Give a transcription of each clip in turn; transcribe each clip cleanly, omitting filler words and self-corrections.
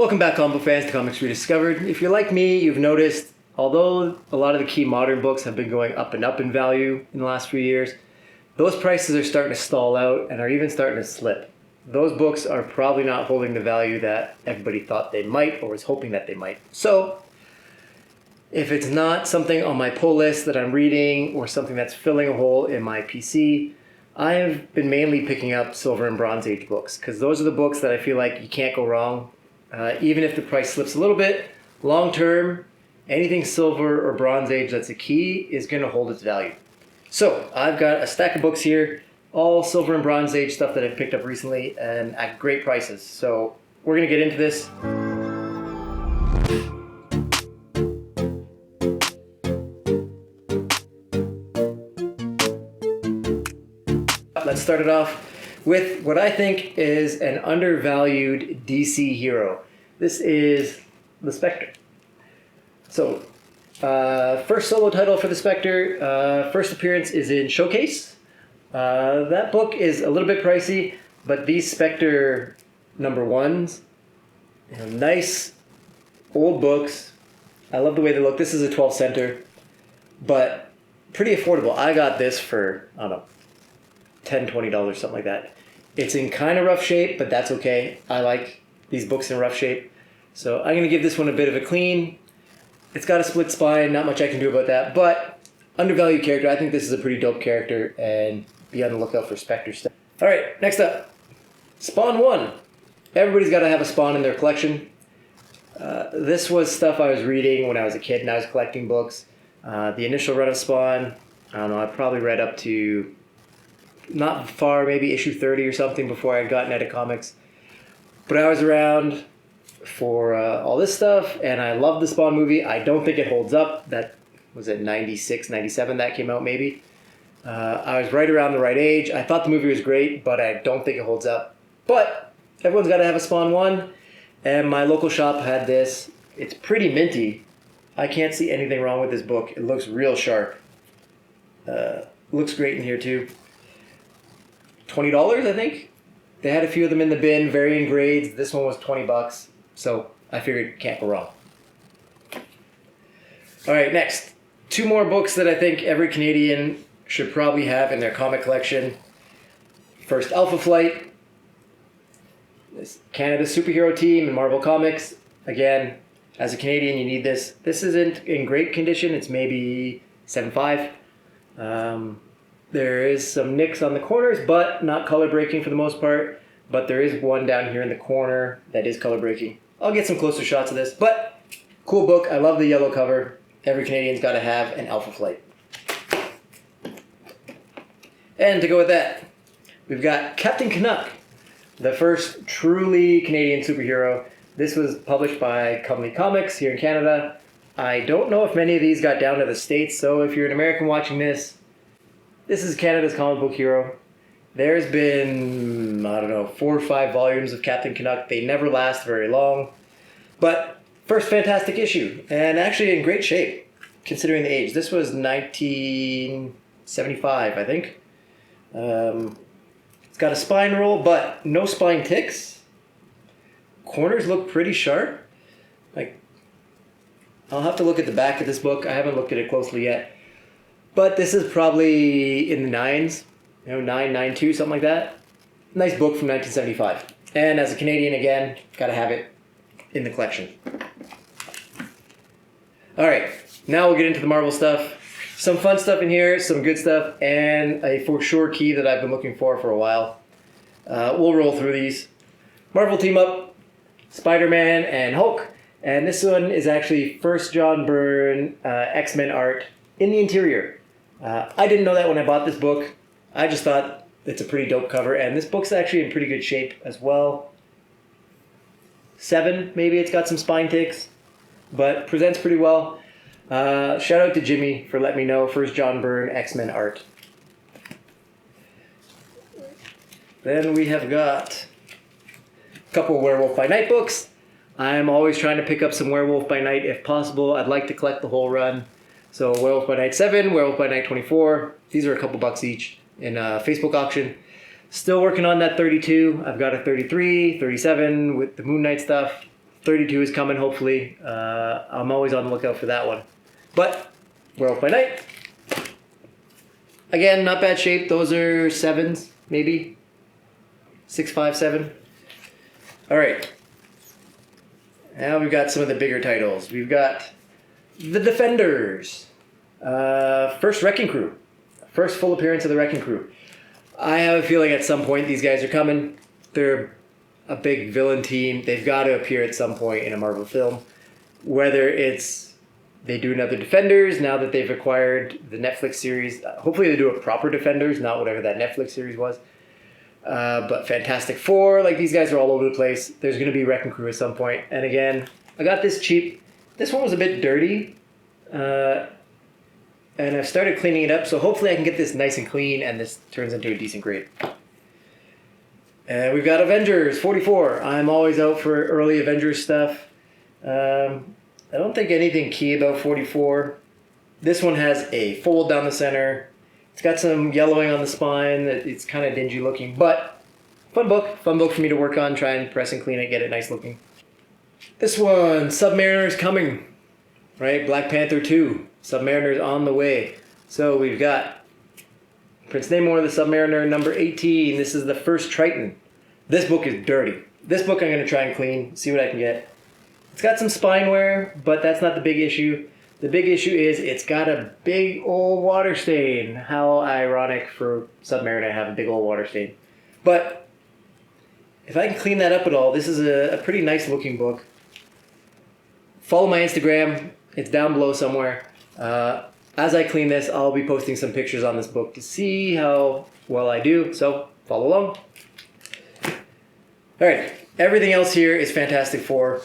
Welcome back, comic book fans, to Comics Rediscovered. If you're like me, you've noticed, although a lot of the key modern books have been going up and up in value in the last few years, those prices are starting to stall out and are even starting to slip. Those books are probably not holding the value that everybody thought they might or was hoping that they might. So, if it's not something on my pull list that I'm reading or something that's filling a hole in my PC, I've been mainly picking up Silver and Bronze Age books because those are the books that I feel like you can't go wrong. Even if the price slips a little bit, long term, anything Silver or Bronze Age that's a key is going to hold its value. So I've got a stack of books here, all Silver and Bronze Age stuff that I've picked up recently and at great prices. So we're going to get into this. Let's start it off with what I think is an undervalued DC hero. This is the Spectre. So, first solo title for the Spectre. First appearance is in Showcase. That book is a little bit pricey, but these Spectre number ones, nice old books. I love the way they look. This is a 12 center, but pretty affordable. I got this for, I don't know, $10, $20, something like that. It's in kind of rough shape, but that's okay. I like these books in rough shape. So I'm going to give this one a bit of a clean. It's got a split spine, not much I can do about that, but undervalued character. I think this is a pretty dope character, and be on the lookout for Spectre stuff. All right, next up, Spawn 1. Everybody's got to have a Spawn in their collection. This was stuff I was reading when I was a kid and I was collecting books. The initial run of Spawn, I don't know, I probably read up to not far, maybe issue 30 or something before I had gotten out of comics. But I was around for all this stuff, and I love the Spawn movie. I don't think it holds up. That was at 96, 97 that came out maybe. I was right around the right age. I thought the movie was great, but I don't think it holds up. But everyone's got to have a Spawn 1, and my local shop had this. It's pretty minty. I can't see anything wrong with this book. It looks real sharp. Looks great in here too. $20, I think. They had a few of them in the bin, varying grades. This one was $20, so I figured can't go wrong. All right, next. Two more books that I think every Canadian should probably have in their comic collection. First, Alpha Flight. This Canada's superhero team in Marvel Comics. Again, as a Canadian, you need this. This isn't in great condition. It's maybe 7.5. There is some nicks on the corners, but not color breaking for the most part. But there is one down here in the corner that is color breaking. I'll get some closer shots of this, but cool book. I love the yellow cover. Every Canadian's got to have an Alpha Flight. And to go with that, we've got Captain Canuck, the first truly Canadian superhero. This was published by Company Comics here in Canada. I don't know if many of these got down to the States, so if you're an American watching this, this is Canada's comic book hero. There's been, 4 or 5 volumes of Captain Canuck. They never last very long. But first fantastic issue, and actually in great shape, considering the age. This was 1975, I think. It's got a spine roll, but no spine ticks. Corners look pretty sharp. I'll have to look at the back of this book. I haven't looked at it closely yet. But this is probably in the 9s, 992, something like that. Nice book from 1975. And as a Canadian, again, got to have it in the collection. All right, now we'll get into the Marvel stuff. Some fun stuff in here, some good stuff, and a for sure key that I've been looking for a while. We'll roll through these. Marvel Team Up, Spider-Man and Hulk. And this one is actually first John Byrne X-Men art in the interior. I didn't know that when I bought this book. I just thought it's a pretty dope cover, and this book's actually in pretty good shape as well. 7, maybe it's got some spine ticks, but presents pretty well. Shout out to Jimmy for letting me know. First John Byrne X-Men art. Then we have got a couple of Werewolf by Night books. I'm always trying to pick up some Werewolf by Night if possible. I'd like to collect the whole run. So Werewolf by Night 7, Werewolf by Night 24. These are a couple bucks each in a Facebook auction. Still working on that 32. I've got a 33, 37 with the Moon Knight stuff. 32 is coming, hopefully. I'm always on the lookout for that one. But Werewolf by Night. Again, not bad shape. Those are 7s, maybe. 6, 5, 7. All right. Now we've got some of the bigger titles. We've got The Defenders. First Wrecking Crew. First full appearance of the Wrecking Crew. I have a feeling at some point these guys are coming. They're a big villain team. They've got to appear at some point in a Marvel film. Whether it's they do another Defenders now that they've acquired the Netflix series. Hopefully they do a proper Defenders, not whatever that Netflix series was. But Fantastic Four, like these guys are all over the place. There's going to be Wrecking Crew at some point. And again, I got this cheap. This one was a bit dirty. And I've started cleaning it up, so hopefully I can get this nice and clean and this turns into a decent grade. And we've got Avengers 44. I'm always out for early Avengers stuff. I don't think anything key about 44. This one has a fold down the center. It's got some yellowing on the spine. It's kind of dingy looking, but fun book. Fun book for me to work on, try and press and clean it, get it nice looking. This one, Submariner is coming, right? Black Panther 2. Submariner's on the way. So we've got Prince Namor, the Submariner, number 18. This is the first Triton. This book is dirty. This book I'm going to try and clean, see what I can get. It's got some spine wear, but that's not the big issue. The big issue is it's got a big old water stain. How ironic for Submariner to have a big old water stain. But if I can clean that up at all, this is a pretty nice looking book. Follow my Instagram. It's down below somewhere. As I clean this, I'll be posting some pictures on this book to see how well I do, so follow along. Alright, everything else here is Fantastic Four.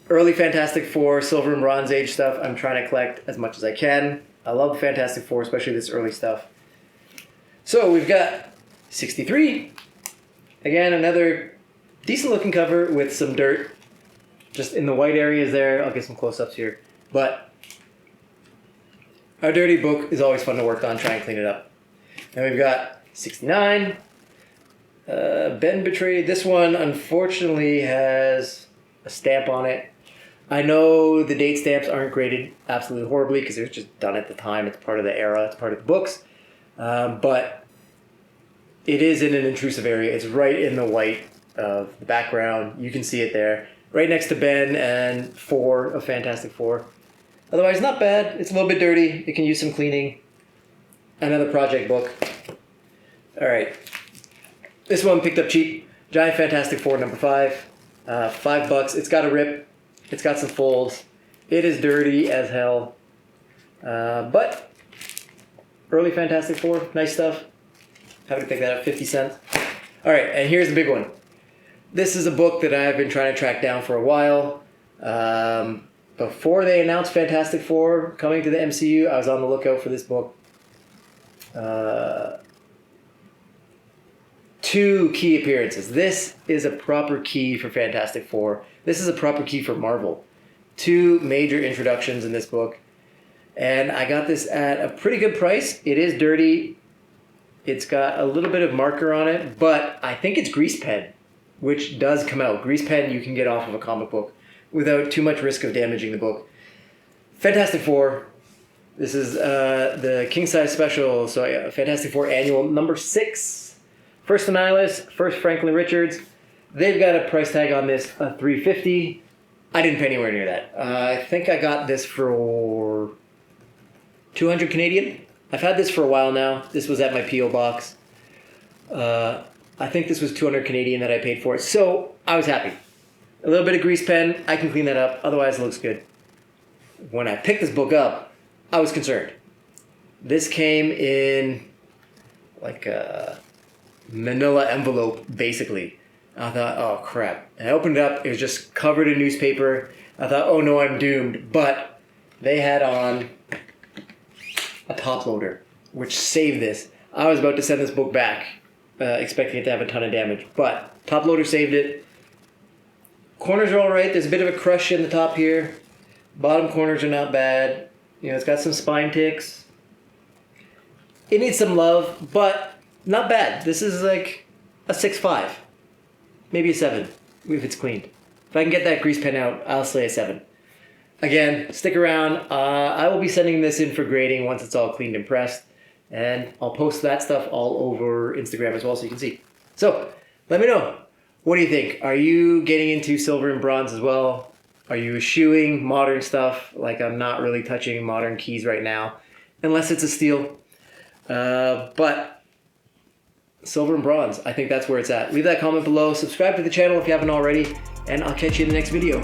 Early Fantastic Four, Silver and Bronze Age stuff, I'm trying to collect as much as I can. I love Fantastic Four, especially this early stuff. So we've got 63. Again, another decent looking cover with some dirt just in the white areas there. I'll get some close-ups here. But our dirty book is always fun to work on, try and clean it up. And we've got 69. Ben Betrayed. This one, unfortunately, has a stamp on it. I know the date stamps aren't graded absolutely horribly because it was just done at the time. It's part of the era. It's part of the books. But it is in an intrusive area. It's right in the white of the background. You can see it there. Right next to Ben and 4 of Fantastic Four. Otherwise, not bad. It's a little bit dirty. It can use some cleaning. Another project book. All right. This one picked up cheap. Giant Fantastic Four number 5. $5. It's got a rip. It's got some folds. It is dirty as hell. But early Fantastic Four, nice stuff. Happy to pick that up, 50 cents. All right, and here's the big one. This is a book that I've been trying to track down for a while. Before they announced Fantastic Four coming to the MCU, I was on the lookout for this book. 2 key appearances. This is a proper key for Fantastic Four. This is a proper key for Marvel. 2 major introductions in this book. And I got this at a pretty good price. It is dirty. It's got a little bit of marker on it, but I think it's grease pen, which does come out. Grease pen you can get off of a comic book without too much risk of damaging the book. Fantastic Four. This is the king size special. So yeah, Fantastic Four annual number 6. First Annihilus, first Franklin Richards. They've got a price tag on this, $350. I didn't pay anywhere near that. I think I got this for 200 Canadian. I've had this for a while now. This was at my P.O. box. I think this was 200 Canadian that I paid for it. So I was happy. A little bit of grease pen. I can clean that up. Otherwise, it looks good. When I picked this book up, I was concerned. This came in like a manila envelope, basically. I thought, oh crap. And I opened it up. It was just covered in newspaper. I thought, oh no, I'm doomed. But they had on a top loader, which saved this. I was about to send this book back, expecting it to have a ton of damage. But top loader saved it. Corners are all right. There's a bit of a crush in the top here. Bottom corners are not bad. You know, it's got some spine ticks. It needs some love, but not bad. This is like a 6.5. Maybe a 7, if it's cleaned. If I can get that grease pen out, I'll slay a 7. Again, stick around. I will be sending this in for grading once it's all cleaned and pressed. And I'll post that stuff all over Instagram as well so you can see. So, let me know. What do you think? Are you getting into silver and bronze as well? Are you eschewing modern stuff? Like, I'm not really touching modern keys right now, unless it's a steel. But silver and bronze, I think that's where it's at. Leave that comment below. Subscribe to the channel if you haven't already. And I'll catch you in the next video.